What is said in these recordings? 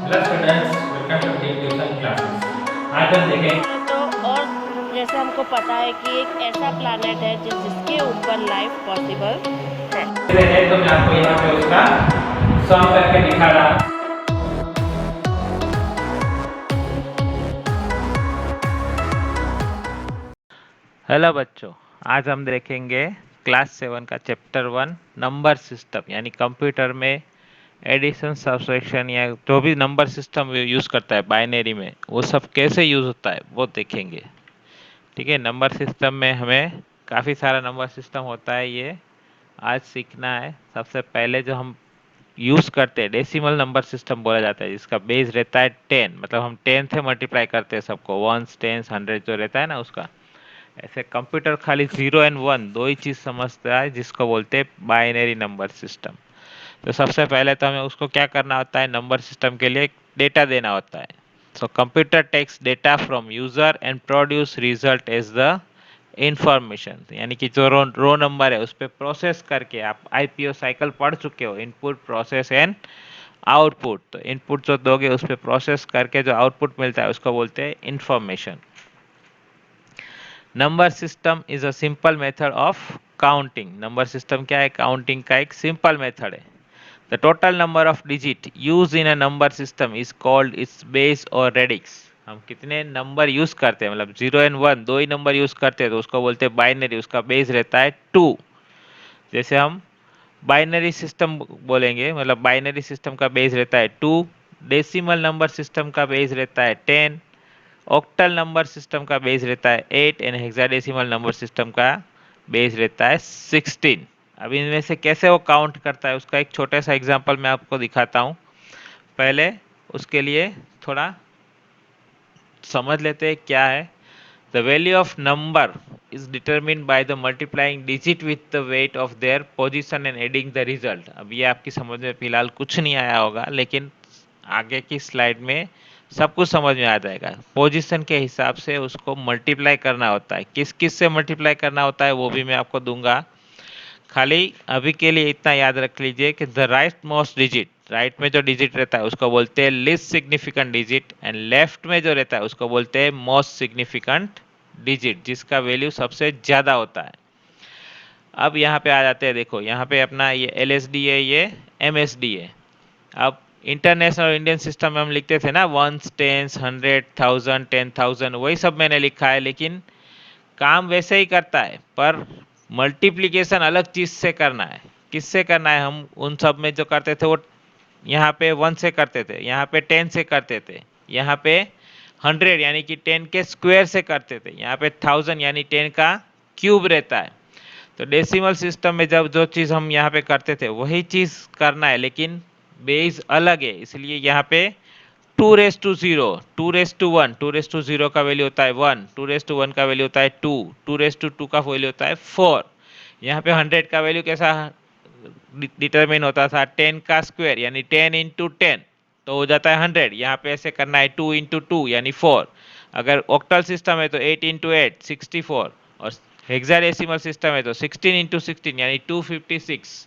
Hello students, welcome to the tuition classes. आज हम देखेंगे तो और जैसे हमको पता है कि एक ऐसा प्लैनेट है जिसके ऊपर लाइफ पॉसिबल है। तो मैं आपको यहाँ पे उसका सॉल्व करके दिखा रहा हूँ। हेलो बच्चों, आज हम देखेंगे क्लास 7 का चैप्टर 1 नंबर सिस्टम, यानी कंप्यूटर में एडिशन, सब्ट्रैक्शन या जो भी नंबर सिस्टम यूज़ करता है बाइनरी में, वो सब कैसे यूज़ होता है वो देखेंगे। ठीक है, नंबर सिस्टम में हमें काफ़ी सारा नंबर सिस्टम होता है, ये आज सीखना है। सबसे पहले जो हम यूज़ करते हैं डेसिमल नंबर सिस्टम बोला जाता है, जिसका बेस रहता है 10, मतलब हम 10 से मल्टीप्लाई करते हैं सबको, वंस, टेंस, 100 जो रहता है ना उसका। ऐसे कंप्यूटर खाली 0 एंड 1 दो ही चीज़ समझता है, जिसको बोलते हैं बाइनरी नंबर सिस्टम। तो सबसे पहले तो हमें उसको क्या करना होता है, नंबर सिस्टम के लिए डेटा देना होता है। So computer takes data from user and produce result as the information, यानी कि जो रो नंबर है उस पर प्रोसेस करके, आप आईपीओ साइकिल पढ़ चुके हो, इनपुट, प्रोसेस एंड आउटपुट। तो इनपुट जो दोगे उस पर प्रोसेस करके जो आउटपुट मिलता है उसको बोलते हैं information. Number system is a simple method of counting. Number system क्या है, काउंटिंग का एक सिंपल मेथड है। The total number of digit use in a number system is called its base और रेडिक्स। हम कितने नंबर यूज करते हैं, मतलब 0 एंड 1 दो ही नंबर यूज करते हैं, तो उसको बोलते हैं बाइनरी, उसका बेस रहता है 2। जैसे हम बाइनरी सिस्टम बोलेंगे, मतलब बाइनरी सिस्टम का बेस रहता है 2, डेसिमल नंबर सिस्टम का बेस रहता है 10, ऑक्टल नंबर सिस्टम का बेस रहता है 8 एंड हेक्साडेसिमल नंबर सिस्टम का बेस रहता है 16। अब इनमें से कैसे वो काउंट करता है उसका एक छोटा सा एग्जांपल मैं आपको दिखाता हूँ। पहले उसके लिए थोड़ा समझ लेते हैं क्या है। The value of number is determined by the multiplying digit with the weight of their position and adding the result. अब ये आपकी समझ में फिलहाल कुछ नहीं आया होगा, लेकिन आगे की स्लाइड में सब कुछ समझ में आ जाएगा। पोजीशन के हिसाब से उसको मल्टीप्लाई करना होता है, किस किस से मल्टीप्लाई करना होता है वो भी मैं आपको दूंगा। खाली अभी के लिए इतना याद रख लीजिए कि the right most digit, right में जो डिजिट रहता है उसको बोलते हैं least significant digit, and left में जो रहता है उसको बोलते हैं मोस्ट सिग्निफिकेंट डिजिट, जिसका वैल्यू सबसे ज्यादा होता है। अब यहाँ पे आ जाते हैं, देखो यहाँ पे अपना ये एलएसडी है, ये एमएसडी है। अब इंटरनेशनल और इंडियन सिस्टम में हम लिखते थे ना वंस, टेंस, 100, 1000, 10,000, वही सब मैंने लिखा है, लेकिन काम वैसे ही करता है, पर मल्टीप्लिकेशन अलग चीज से करना है। किससे करना है, हम उन सब में जो करते थे वो यहाँ पे 1 से करते थे, यहाँ पे 10 से करते थे, यहाँ पे 100 यानी कि 10 के स्क्वायर से करते थे, यहाँ पे 1000 यानी 10 का क्यूब रहता है। तो डेसिमल सिस्टम में जब जो चीज़ हम यहाँ पे करते थे वही चीज़ करना है, लेकिन बेस अलग है, इसलिए यहाँ पे 2 raise to 0, 2 raise to 1, 2 raise to 0 का वैल्यू होता है 1, 2 रेस टू 1 का वैल्यू होता है 2, 2 रेस टू 2 का वैल्यू होता है 4। यहाँ पे 100 का वैल्यू कैसा डिटरमिन होता था, 10 का स्क्वायर यानी 10 इंटू 10, तो हो जाता है 100। यहाँ पे ऐसे करना है 2 इंटू 2 यानी 4। अगर ऑक्टल सिस्टम है तो 8 इंटू 8, 64, और हेक्साडेसिमल सिस्टम है तो 16 इंटू 16 यानी 256।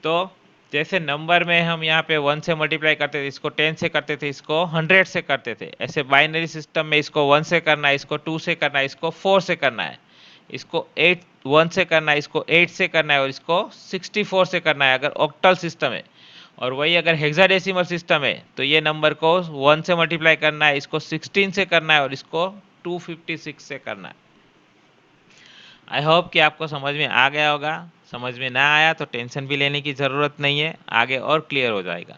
तो जैसे नंबर में हम यहाँ पे 1 से मल्टीप्लाई करते थे, इसको 10 से करते थे, इसको 100 से करते थे, ऐसे बाइनरी सिस्टम में इसको 1 से करना है, इसको 2 से करना है, इसको 4 से करना है, इसको 8 1 से करना है, इसको 8 से करना है, और इसको 64 से करना है अगर ऑक्टल सिस्टम है। और वही अगर हेक्साडेसिमल सिस्टम है तो ये नंबर को 1 से मल्टीप्लाई करना है, इसको 16 से करना है, और इसको 256 से करना है। आई होप कि आपको समझ में आ गया होगा। समझ में ना आया तो टेंशन भी लेने की ज़रूरत नहीं है, आगे और क्लियर हो जाएगा।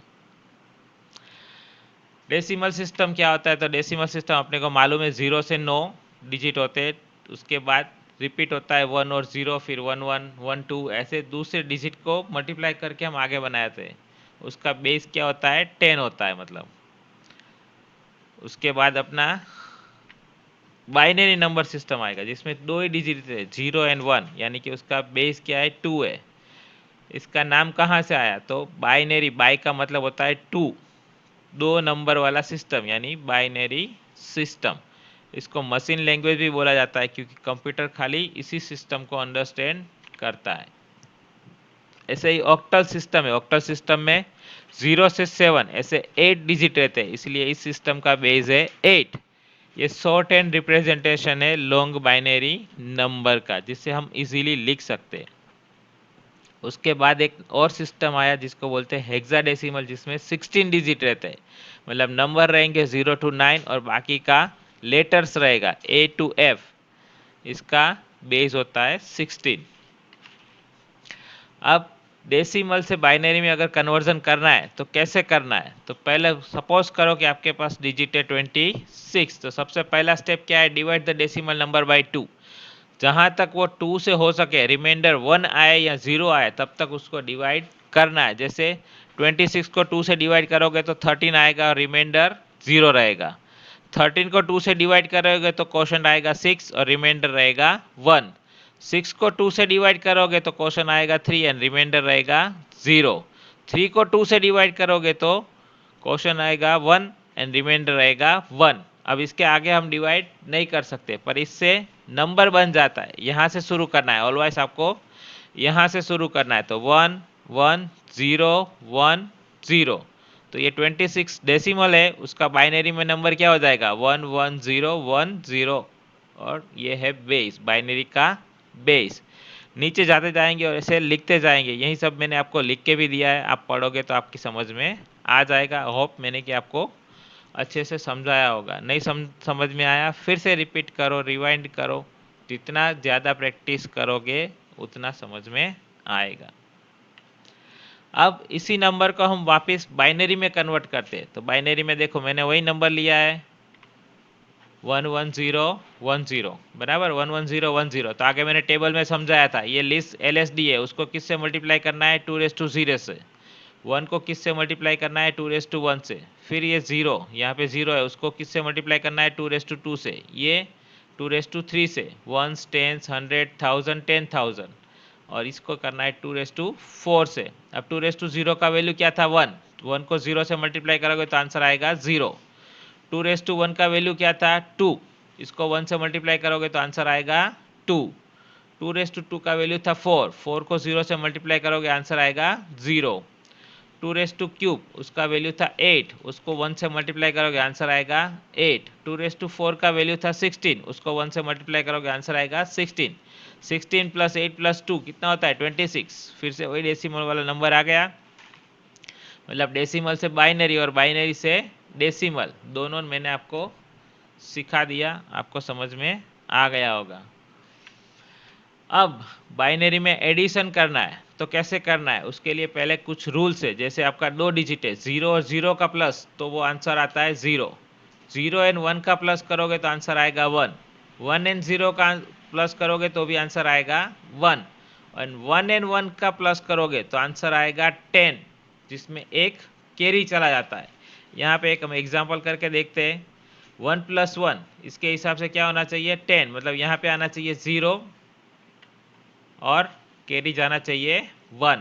डेसिमल सिस्टम क्या होता है, तो डेसिमल सिस्टम अपने को मालूम है 0 से 9 डिजिट होते हैं, उसके बाद रिपीट होता है 1 और 0, फिर 1 1 1 2, ऐसे दूसरे डिजिट को मल्टीप्लाई करके हम आगे बनाए थे। उसका बेस क्या होता है, 10 होता है, मतलब उसके बाद अपना बाइनरी नंबर सिस्टम आएगा जिसमें दो ही डिजिट है 0 एंड 1, यानी कि उसका बेस क्या है, 2 है। इसका नाम कहाँ से आया, तो बाइनरी, बाई का मतलब होता है 2, दो नंबर वाला सिस्टम यानी बाइनरी सिस्टम। इसको मशीन लैंग्वेज भी बोला जाता है क्योंकि कंप्यूटर खाली इसी सिस्टम को अंडरस्टैंड करता है। ऐसे ही ऑक्टल सिस्टम है, ऑक्टल सिस्टम में 0 से 7 ऐसे 8 डिजिट रहते हैं, इसलिए इस सिस्टम का बेस है 8। ये शॉर्ट हैंड रिप्रेजेंटेशन है लॉन्ग बाइनरी नंबर का, जिससे हम इजीली लिख सकते हैं। उसके बाद एक और सिस्टम आया जिसको बोलते हैं हेक्साडेसिमल, जिसमें 16 डिजिट रहते हैं, मतलब नंबर रहेंगे 0 to 9 और बाकी का लेटर्स रहेगा A to F। इसका बेस होता है 16। अब डेसिमल से बाइनरी में अगर कन्वर्जन करना है तो कैसे करना है, तो पहले सपोज करो कि आपके पास डिजिट है 26, तो सबसे पहला स्टेप क्या है, divide the decimal number by 2। जहां तक वो 2 से हो सके, रिमाइंडर 1 आए या 0 आए, तब तक उसको डिवाइड करना है। जैसे 26 को 2 से डिवाइड करोगे तो 13 आएगा और रिमाइंडर 0 रहेगा। 13 को 2 से डिवाइड करोगे तो क्वेश्चन आएगा 6 और रिमाइंडर रहेगा 1। 6 को 2 से डिवाइड करोगे तो क्वेश्चन आएगा 3 एंड रिमाइंडर रहेगा 0। 3 को 2 से डिवाइड करोगे तो क्वेश्चन आएगा 1 एंड रिमाइंडर रहेगा 1। अब इसके आगे हम डिवाइड नहीं कर सकते, पर इससे नंबर बन जाता है। यहाँ से शुरू करना है, ऑलवेज आपको यहाँ से शुरू करना है। तो 1 1 0 1 0, तो ये 26 डेसिमल है, उसका बाइनरी में नंबर क्या हो जाएगा 1 1 0 1 0, और ये है बेस, बाइनरी का बेस। नीचे जाते जाएंगे और ऐसे लिखते जाएंगे। यही सब मैंने आपको लिख के भी दिया है, आप पढ़ोगे तो आपकी समझ में आ जाएगा। होप मैंने कि आपको अच्छे से समझाया होगा। नहीं समझ में आया, फिर से रिपीट करो, रिवाइंड करो। जितना ज़्यादा प्रैक्टिस करोगे उतना समझ में आएगा। अब इसी नंबर को हम वापस बाइनरी में कन्वर्ट करते हैं। तो बाइनरी में देखो, मैंने वही नंबर लिया है 11010, बराबर 11010। तो आगे मैंने टेबल में समझाया था, ये लिस्ट LSD है, उसको किससे मल्टीप्लाई करना है 2⁻0 से। 1 को किससे मल्टीप्लाई करना है 2⁻1 से। फिर ये 0, यहाँ पे 0 है, उसको किससे मल्टीप्लाई करना है 2⁻2 से। ये 2⁻3 से, 1 10 100 1000 10,000, और इसको करना है 2⁻4 से। अब 2⁻0 का वैल्यू क्या था 1, 1 को 0 से मल्टीप्लाई करोगे तो आंसर आएगा 0। 2⁻1 का वैल्यू क्या था 2, इसको 1 से मल्टीप्लाई करोगे तो आंसर आएगा 2। 2⁻2 का वैल्यू था 4, 4 को 0 से मल्टीप्लाई करोगे आंसर आएगा 0। 2⁻3, उसका वैल्यू था 8, उसको 1 से मल्टीप्लाई करोगे आंसर आएगा 8। 2⁻4 का वैल्यू था 16, उसको 1 से मल्टीप्लाई करोगे आंसर आएगा 16। 16 + 8 + 2 कितना होता है 26। फिर से वही डेसिमल वाला नंबर आ गया, मतलब डेसिमल से बाइनरी और बाइनरी से डेसिमल, दोनों मैंने आपको सिखा दिया, आपको समझ में आ गया होगा। अब बाइनरी में एडिशन करना है तो कैसे करना है, उसके लिए पहले कुछ रूल्स है। जैसे आपका 2 डिजिट है, 0 और 0 का प्लस, तो वो आंसर आता है 0। 0 एंड 1 का प्लस करोगे तो आंसर आएगा 1। 1 एंड 0 का प्लस करोगे तो भी आंसर आएगा 1। और 1 एंड 1 का प्लस करोगे तो आंसर आएगा 10, जिसमें एक कैरी चला जाता है। यहाँ पे एक हम एग्जाम्पल करके देखते हैं। 1 + 1, इसके हिसाब से क्या होना चाहिए 10, मतलब यहाँ पे आना चाहिए 0 और कैरी जाना चाहिए 1।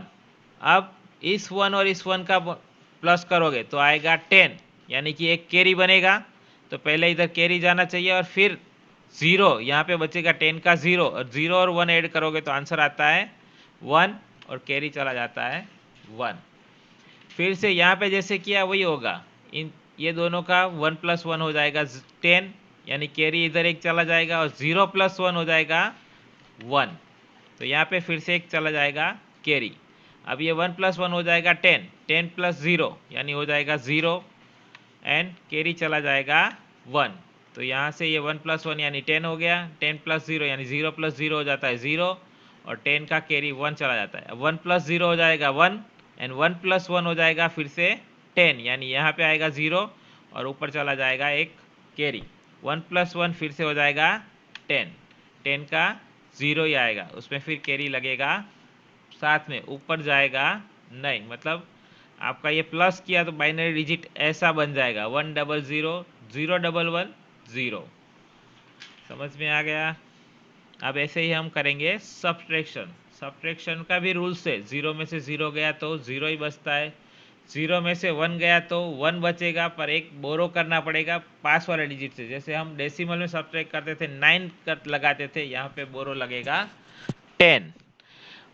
अब इस 1 और इस 1 का प्लस करोगे तो आएगा 10, यानी कि एक कैरी बनेगा। तो पहले इधर कैरी जाना चाहिए और फिर 0, यहाँ पे बचेगा 10 का 0, और 0 और 1 ऐड करोगे तो आंसर आता है 1 और कैरी चला जाता है 1। फिर से यहाँ पे जैसे किया वही होगा, इन ये दोनों का 1 + 1 हो जाएगा 10, यानी कैरी इधर एक चला जाएगा, और 0 + 1 हो जाएगा 1, तो यहाँ पे फिर से एक चला जाएगा कैरी। अब ये 1 + 1 हो जाएगा 10, 10 + 0 यानी हो जाएगा 0, एंड कैरी चला जाएगा 1। तो यहाँ से ये 1 + 1 यानी 10 हो गया, 10 + 0 यानी 0 + 0 हो जाता है 0, और 10 का कैरी 1 चला जाता है। 1 + 0 हो जाएगा 1, एंड 1 + 1 हो जाएगा फिर से 10, यानी यहाँ पे आएगा 0 और ऊपर चला जाएगा एक कैरी। 1 + 1 फिर से हो जाएगा 10, 10 का 0 ही आएगा, उसमें फिर कैरी लगेगा साथ में, ऊपर जाएगा नहीं। मतलब आपका ये प्लस किया तो बाइनरी डिजिट ऐसा बन जाएगा 100 011 0। समझ में आ गया। अब ऐसे ही हम करेंगे सब्ट्रैक्शन। सब्ट्रैक्शन का भी रूल्स है, 0 में से 0 गया तो 0 ही बचता है, 0 में से 1 गया तो 1 बचेगा, पर एक बोरो करना पड़ेगा पास वाले डिजिट से। जैसे हम डेसिमल में सब्ट्रैक्ट करते थे 9 कर लगाते थे, यहाँ पे बोरो लगेगा 10।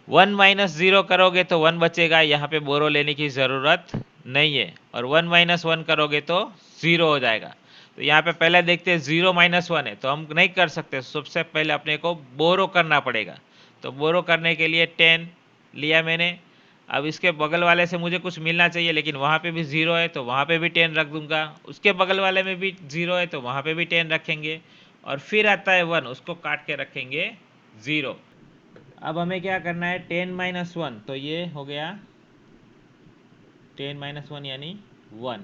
1 माइनस 0 करोगे तो 1 बचेगा, यहाँ पे बोरो लेने की ज़रूरत नहीं है। और 1 माइनस 1 करोगे तो 0 हो जाएगा। तो यहाँ पे पहले देखते हैं 0 माइनस 1 है तो हम नहीं कर सकते, सबसे पहले अपने को बोरो करना पड़ेगा। तो बोरो करने के लिए 10 लिया मैंने। अब इसके बगल वाले से मुझे कुछ मिलना चाहिए, लेकिन वहाँ पे भी 0 है तो वहाँ पे भी 10 रख दूंगा। उसके बगल वाले में भी 0 है तो वहाँ पे भी 10 रखेंगे। और फिर आता है 1, उसको काट के रखेंगे 0। अब हमें क्या करना है, 10 माइनस 1, तो ये हो गया 10 माइनस 1 यानी 1।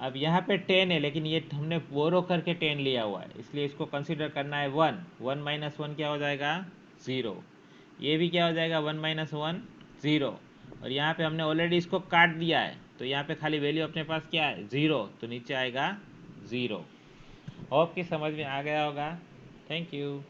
अब यहाँ पे 10 है लेकिन ये हमने बोरो करके 10 लिया हुआ है, इसलिए इसको कंसीडर करना है 1। 1 माइनस 1 क्या हो जाएगा, 0। ये भी क्या हो जाएगा, 1 माइनस 1 0। और यहाँ पे हमने ऑलरेडी इसको काट दिया है तो यहाँ पे खाली वैल्यू अपने पास क्या है, 0, तो नीचे आएगा 0। होप कि समझ में आ गया होगा। Thank you.